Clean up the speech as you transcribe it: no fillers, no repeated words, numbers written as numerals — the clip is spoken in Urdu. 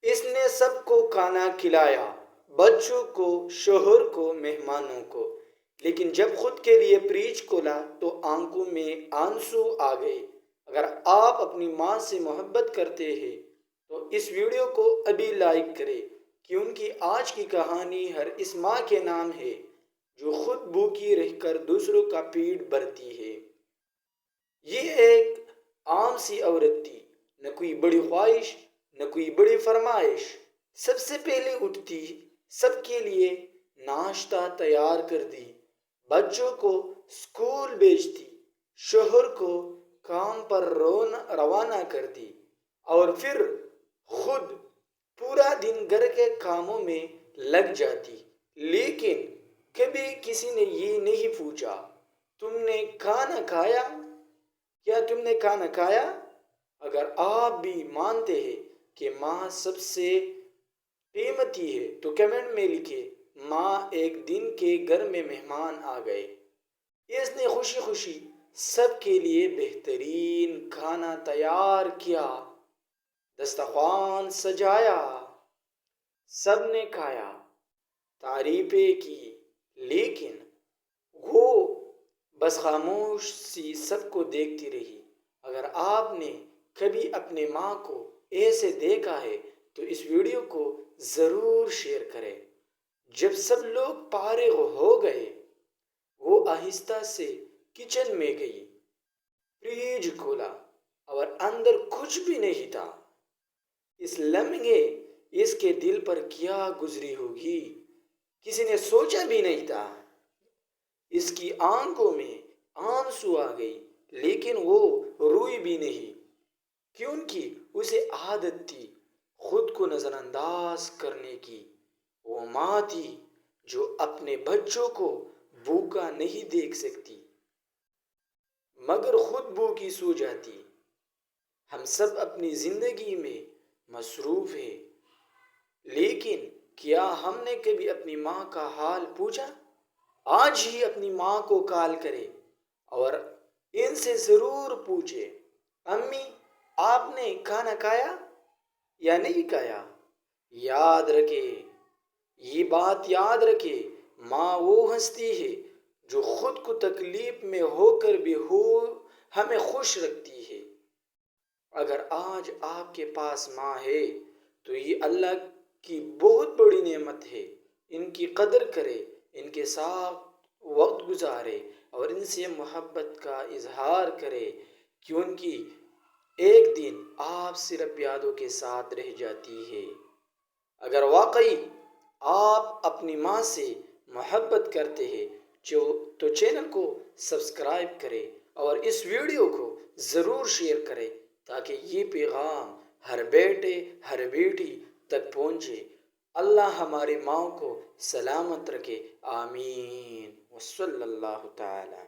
اس نے سب کو کھانا کھلایا، بچوں کو، شوہر کو، مہمانوں کو، لیکن جب خود کے لیے فریج کھولا تو آنکھوں میں آنسو آ گئے۔ اگر آپ اپنی ماں سے محبت کرتے ہیں تو اس ویڈیو کو ابھی لائک کریں، کیونکہ آج کی کہانی ہر اس ماں کے نام ہے جو خود بھوکی رہ کر دوسروں کا پیٹ بھرتی ہے۔ یہ ایک عام سی عورت تھی، نہ کوئی بڑی خواہش، نہ کوئی بڑی فرمائش۔ سب سے پہلے اٹھتی، سب کے لیے ناشتہ تیار کر دی، بچوں کو اسکول بھیجتی، شوہر کو کام پر روانہ کرتی، اور پھر خود پورا دن گھر کے کاموں میں لگ جاتی۔ لیکن کبھی کسی نے یہ نہیں پوچھا، تم نے کھانا کھایا؟ کیا تم نے کھانا کھایا؟ اگر آپ بھی مانتے ہیں کہ ماں سب سے قیمتی ہے تو کمنٹ میں لکھیں، ماں ایک دن کے گھر میں مہمان آ گئے، اس نے خوشی خوشی سب کے لیے بہترین کھانا تیار کیا، دسترخوان سجایا، سب نے کھایا، تعریفیں کی، لیکن وہ بس خاموش سی سب کو دیکھتی رہی۔ اگر آپ نے کبھی اپنے ماں کو ایسے دیکھا ہے تو اس ویڈیو کو ضرور شیئر کریں۔ جب سب لوگ فارغ ہو گئے، وہ آہستہ سے کچن میں گئی، فریج کھولا اور اندر کچھ بھی نہیں تھا۔ اس لمحے اس کے دل پر کیا گزری ہوگی، کسی نے سوچا بھی نہیں تھا۔ اس کی آنکھوں میں آنسو آ گئی، لیکن وہ روئی بھی نہیں، کیونکہ اسے عادت تھی خود کو نظر انداز کرنے کی۔ وہ ماں تھی جو اپنے بچوں کو بھوکا نہیں دیکھ سکتی، مگر خود بھوکی سو جاتی۔ ہم سب اپنی زندگی میں مصروف ہیں، لیکن کیا ہم نے کبھی اپنی ماں کا حال پوچھا؟ آج ہی اپنی ماں کو کال کرے اور ان سے ضرور پوچھے، امی آپ نے کھانا کھایا یا نہیں کھایا؟ یاد رکھے، یہ بات یاد رکھے، ماں وہ ہستی ہے جو خود کو تکلیف میں ہو کر بھی ہمیں خوش رکھتی ہے۔ اگر آج آپ کے پاس ماں ہے تو یہ اللہ کی بہت بڑی نعمت ہے۔ ان کی قدر کرے، ان کے ساتھ وقت گزارے اور ان سے محبت کا اظہار کرے، کیونکہ ایک دن آپ صرف یادوں کے ساتھ رہ جاتی ہے۔ اگر واقعی آپ اپنی ماں سے محبت کرتے ہیں تو چینل کو سبسکرائب کریں اور اس ویڈیو کو ضرور شیئر کریں تاکہ یہ پیغام ہر بیٹے، ہر بیٹی تک پہنچے۔ اللہ ہماری ماں کو سلامت رکھے، آمین، وصلی اللہ تعالی۔